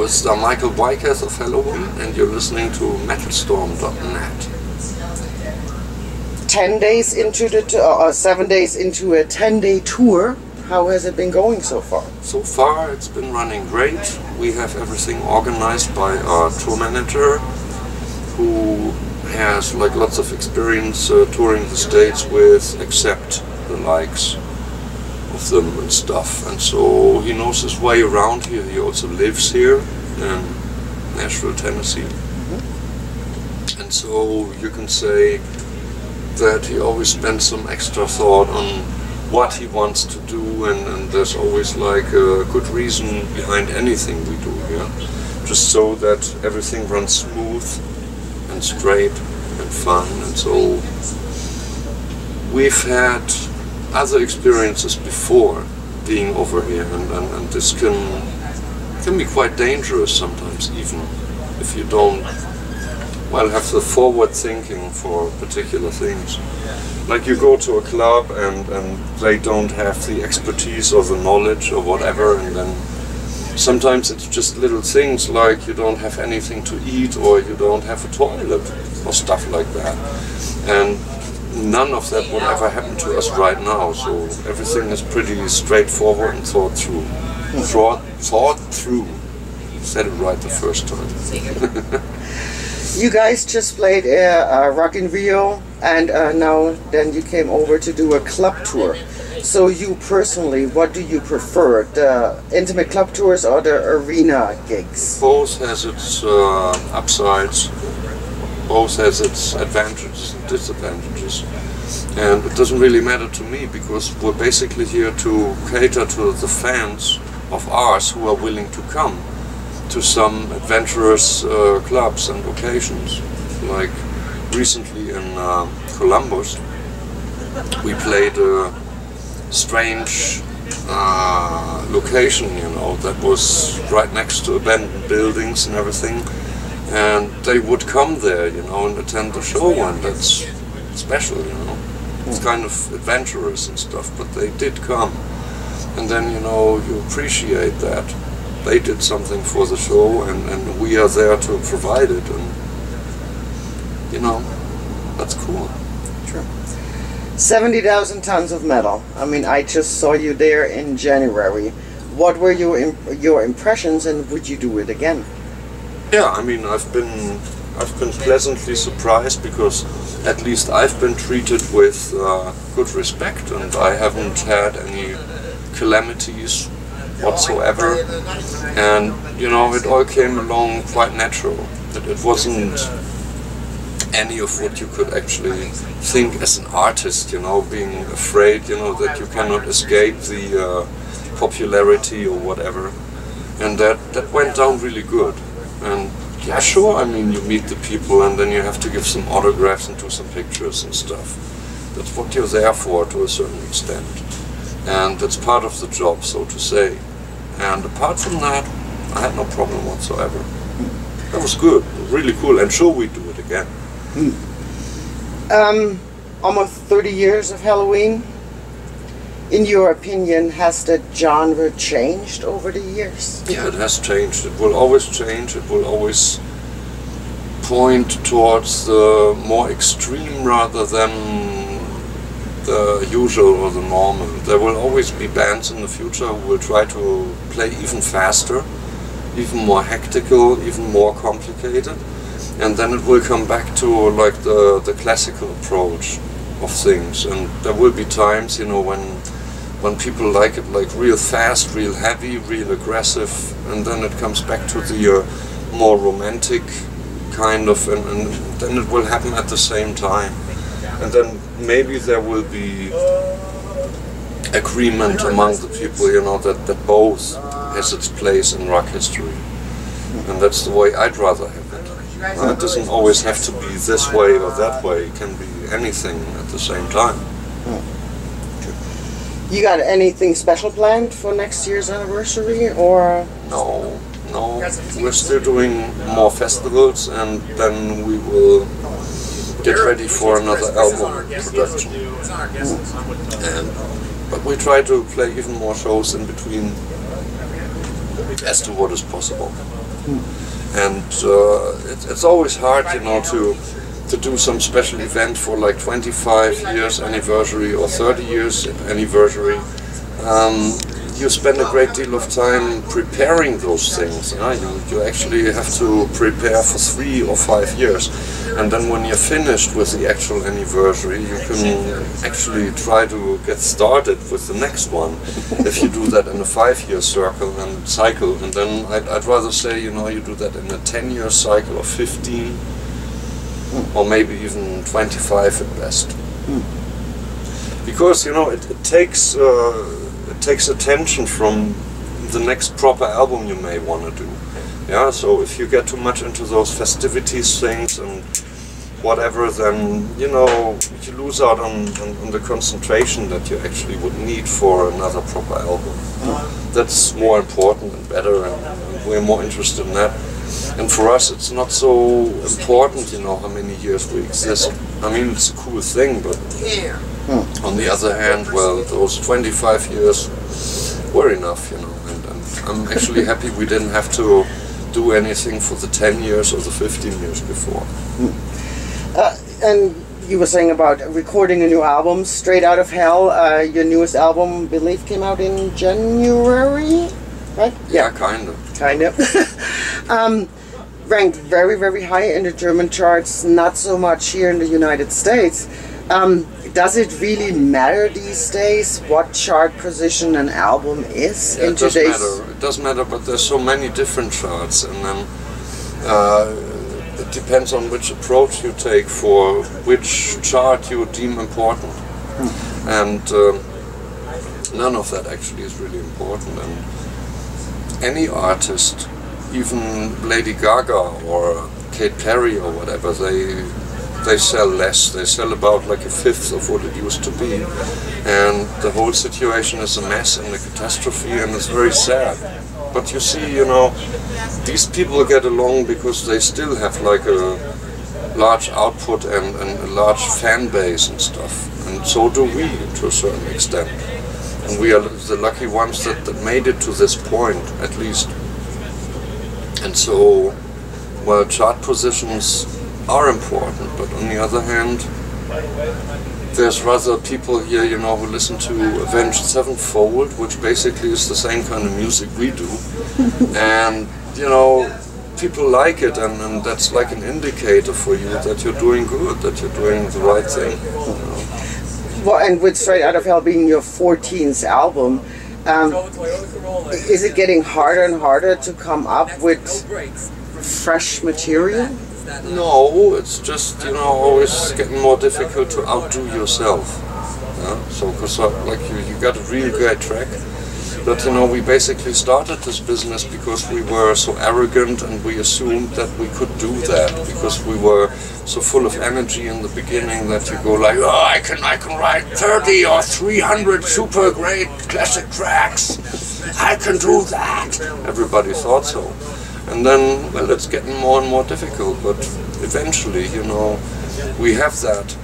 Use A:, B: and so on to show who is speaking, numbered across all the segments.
A: it's Michael Weikath of Helloween, and you're listening to metalstorm.net.
B: 10 days into the 7 days into a 10-day tour. How has it been going so far?
A: So far, it's been running great. We have everything organized by our tour manager, who has like lots of experience touring the States with, except the likes of them and stuff. And so he knows his way around here. He also lives here in Nashville, Tennessee. And so you can say that he always spends some extra thought on what he wants to do, and there's always like a good reason behind anything we do here, just so that everything runs smooth and straight and fun. And so we've had other experiences before being over here, and this can be quite dangerous sometimes, even if you don't have the forward thinking for particular things. Like you go to a club and they don't have the expertise or the knowledge or whatever, and then sometimes it's just little things like you don't have anything to eat, or you don't have a toilet, or stuff like that. And none of that would ever happen to us right now, so everything is pretty straightforward and thought through. Thought through. Said it right the first time.
B: You guys just played a Rock in Rio, and then you came over to do a club tour. So you personally, what do you prefer, the intimate club tours or the arena gigs?
A: Both has its upsides, both has its advantages and disadvantages. And it doesn't really matter to me, because we're basically here to cater to the fans of ours who are willing to come to some adventurous clubs and occasions. Like recently in Columbus, we played a strange location, you know, that was right next to abandoned buildings and everything, and they would come there, you know, and attend the show, and that's special, you know. It's kind of adventurous and stuff, but they did come, and then, you know, you appreciate that they did something for the show, and we are there to provide it, and you know, that's cool.
B: True. 70,000 tons of metal. I mean, I just saw you there in January. What were your impressions, and would you do it again?
A: Yeah, I mean, I've been pleasantly surprised, because at least I've been treated with good respect, and I haven't had any calamities whatsoever, and you know, it all came along quite natural. It wasn't any of what you could actually think as an artist, you know, being afraid, you know, that you cannot escape the popularity or whatever, and that went down really good. And yeah, sure, I mean, you meet the people, and then you have to give some autographs and do some pictures and stuff. That's what you're there for, to a certain extent. And that's part of the job, so to say. And apart from that, I had no problem whatsoever. That was good, really cool, and sure, we do it again.
B: Almost 30 years of Helloween. In your opinion, has the genre changed over the years?
A: Yeah, it has changed. It will always change. It will always point towards the more extreme rather than the usual or the normal. There will always be bands in the future who will try to play even faster, even more hectical, even more complicated, and then it will come back to like the classical approach of things. And there will be times, you know, when people like it like real fast, real heavy, real aggressive, and then it comes back to the more romantic kind of, and then it will happen at the same time. And then maybe there will be agreement among the people, you know, that both has its place in rock history. And that's the way I'd rather have it. It doesn't always have to be this way or that way. It can be anything at the same time.
B: You got anything special planned for next year's anniversary, or?
A: No. We're still doing more festivals, and then we will get ready for another album production. But we try to play even more shows in between as to what is possible. And it's always hard, you know, to do some special event for like 25 years anniversary or 30 years anniversary. You spend a great deal of time preparing those things. You actually have to prepare for 3 or 5 years, and then when you're finished with the actual anniversary, you can actually try to get started with the next one. If you do that in a 5-year cycle, and then I'd rather say, you know, you do that in a 10-year cycle or 15, or maybe even 25 at best. Because, you know, it takes attention from the next proper album you may want to do. Yeah, so if you get too much into those festivities things and whatever, then, you know, you lose out on the concentration that you actually would need for another proper album. That's more important and better, and we're more interested in that. And for us, it's not so important, you know, how many years we exist. I mean, it's a cool thing, but on the other hand, well, those 25 years were enough, you know, and I'm actually happy we didn't have to do anything for the 10 years or the 15 years before.
B: And you were saying about recording a new album, Straight Out of Hell. Your newest album, I believe, came out in January, right?
A: Yeah, kind of.
B: Kind of. Ranked very, very high in the German charts, not so much here in the United States. Does it really matter these days what chart position an album is in today's?
A: It does matter, but there's so many different charts, and then it depends on which approach you take for which chart you deem important. And none of that actually is really important. And any artist, even Lady Gaga or Katy Perry or whatever, they sell less. They sell about like a fifth of what it used to be, and the whole situation is a mess and a catastrophe, and it's very sad. But you see, you know, these people get along because they still have like a large output and a large fan base and stuff, and so do we to a certain extent. And we are the lucky ones that made it to this point, at least. And so, well, chart positions are important, but on the other hand, there's rather people here, you know, who listen to Avenged Sevenfold, which basically is the same kind of music we do, and, you know, people like it, and that's like an indicator for you that you're doing good, that you're doing the right thing. You know.
B: Well, and with Straight Out of Hell being your 14th album, is it getting harder and harder to come up with fresh material?
A: No, it's just, you know, always getting more difficult to outdo yourself. Yeah? So, because like you got a real great track, but you know, we basically started this business because we were so arrogant and we assumed that we could do that because we were so full of energy in the beginning that you go like, oh, I can write 30 or 300 super great classic tracks. I can do that. Everybody thought so. And then, well, it's getting more and more difficult, but eventually, you know, we have that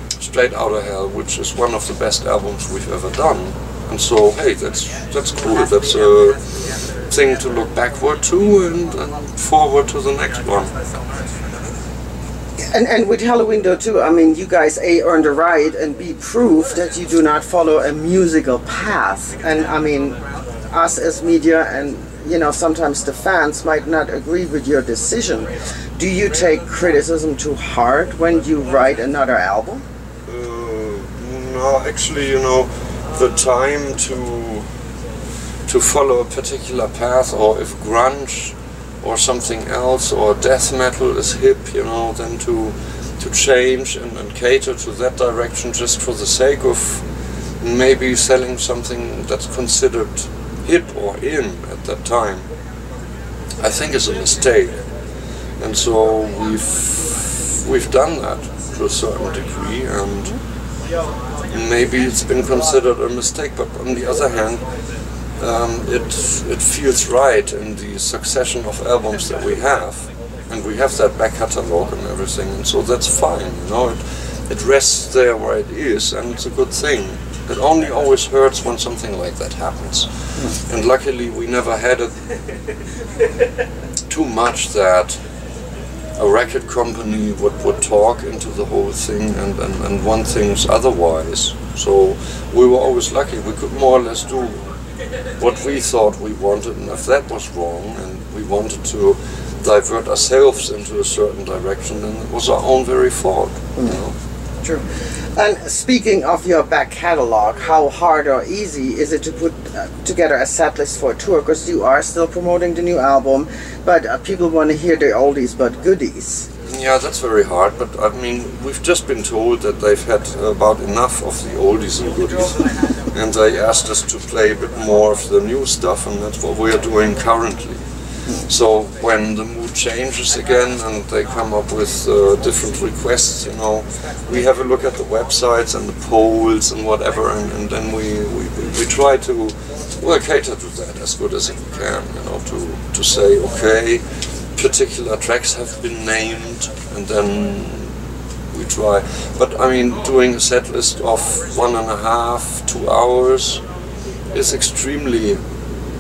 A: Straight Out of Hell, which is one of the best albums we've ever done. And so, hey, that's cool. That's a thing to look backward to and forward to the next one.
B: And with Helloween though too, I mean, you guys A, earned a right, and B, proof that you do not follow a musical path. And I mean, us as media and, you know, sometimes the fans might not agree with your decision. Do you take criticism too hard when you write another album? No, actually, you know, the time to follow a particular path, or if grunge or something else or death metal is hip, you know, then to change and cater to that direction just for the sake of maybe selling something that's considered hip or in at that time, I think is a mistake. And so we've done that to a certain degree, and maybe it's been considered a mistake, but on the other hand, it feels right in the succession of albums that we have, and we have that back catalogue and everything, and so that's fine, you know, it rests there where it is, and it's a good thing. It only always hurts when something like that happens, and luckily we never had it
A: too much that a record company would talk into the whole thing and want things otherwise. So we were always lucky. We could more or less do what we thought we wanted, and if that was wrong and we wanted to divert ourselves into a certain direction, then it was our own very fault. You know?
B: True. And speaking of your back catalog, how hard or easy is it to put together a set list for a tour? Because you are still promoting the new album, but people want to hear the oldies but goodies.
A: Yeah, that's very hard, but I mean, we've just been told that they've had about enough of the oldies and goodies, and they asked us to play a bit more of the new stuff, and that's what we are doing currently. So when the mood changes again and they come up with different requests, you know, we have a look at the websites and the polls and whatever, and then we try to, well, cater to that as good as we can, you know, to say, okay, particular tracks have been named, and then we try. But I mean, doing a set list of 1.5 to 2 hours is extremely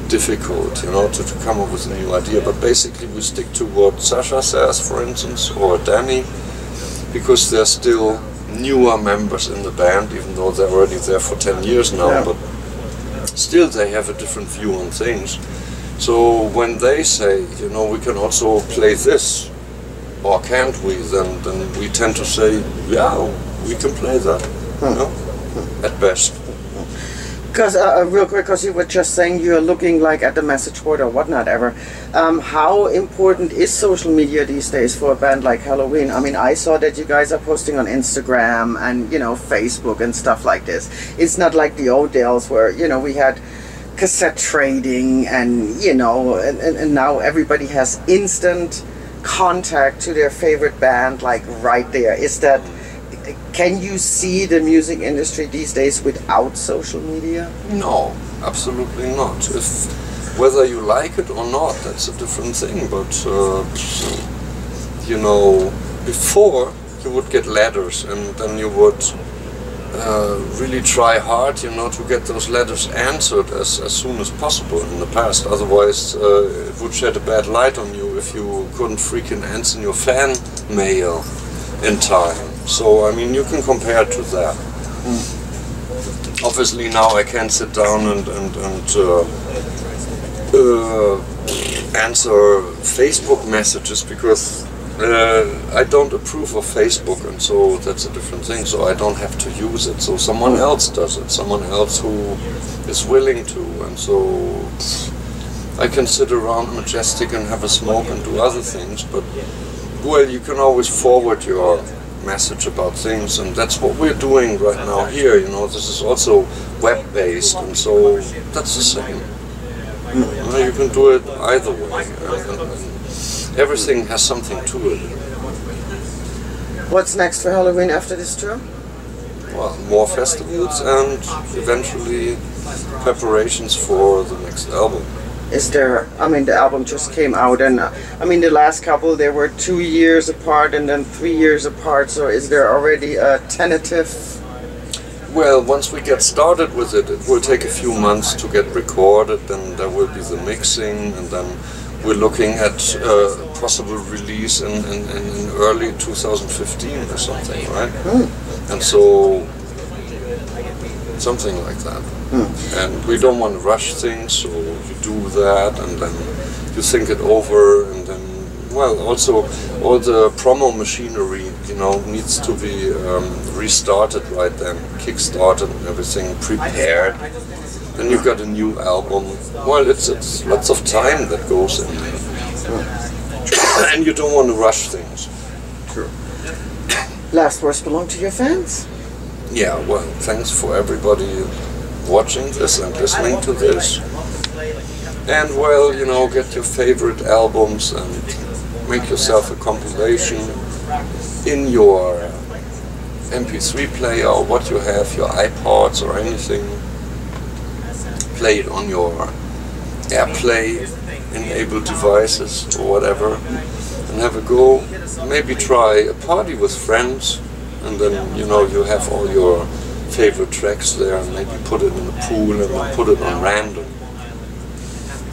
A: difficult, you know, to come up with a new idea. But basically we stick to what Sasha says, for instance, or Danny, because they're still newer members in the band, even though they're already there for 10 years now, yeah. But still they have a different view on things. So when they say, you know, we can also play this, or can't we, then we tend to say, yeah, we can play that, you know, at best.
B: Because real quick, because you were just saying you're looking like at the message board or whatnot ever. How important is social media these days for a band like Helloween? I mean, I saw that you guys are posting on Instagram and, you know, Facebook and stuff like this. It's not like the old days where, you know, we had cassette trading and, you know, and now everybody has instant contact to their favorite band, like right there. Is that... Can you see the music industry these days without social media?
A: No, absolutely not. Whether you like it or not, that's a different thing. But you know, before you would get letters, and then you would really try hard, you know, to get those letters answered as soon as possible in the past. Otherwise, it would shed a bad light on you if you couldn't freaking answer your fan mail in time. So, I mean, you can compare to that. Obviously now I can't sit down and answer Facebook messages because I don't approve of Facebook, and so that's a different thing, so I don't have to use it. So someone else does it, someone else who is willing to, and so I can sit around Majestic and have a smoke and do other things, but, well, you can always forward your message about things, and that's what we're doing right now here, you know. This is also web-based, and so that's the same. You know, you can do it either way, and everything has something to it.
B: What's next for Helloween after this tour?
A: Well, more festivals and eventually preparations for the next album.
B: Is there, I mean, the album just came out, and I mean, the last couple, they were 2 years apart and then 3 years apart, so is there already a tentative?
A: Well, once we get started with it, it will take a few months to get recorded, then there will be the mixing, and then we're looking at possible release in early 2015 or something, right? And so, something like that. And we don't want to rush things, so you do that, and then you think it over, and then, well, also all the promo machinery, you know, needs to be restarted right then, kick-started and everything, prepared. Then you've got a new album. Well, it's lots of time that goes in there. And you don't want to rush things.
B: True. Last words belong to your fans?
A: Yeah, well, thanks for everybody watching this and listening to this. And, well, you know, get your favorite albums and make yourself a compilation in your MP3 player or what you have, your iPods or anything. Play it on your AirPlay enabled devices or whatever, and have a go. Maybe try a party with friends, and then, you know, you have all your favorite tracks there, and maybe put it in the pool and then put it on random.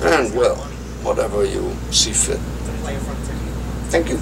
A: And, well, whatever you see fit.
B: Thank you.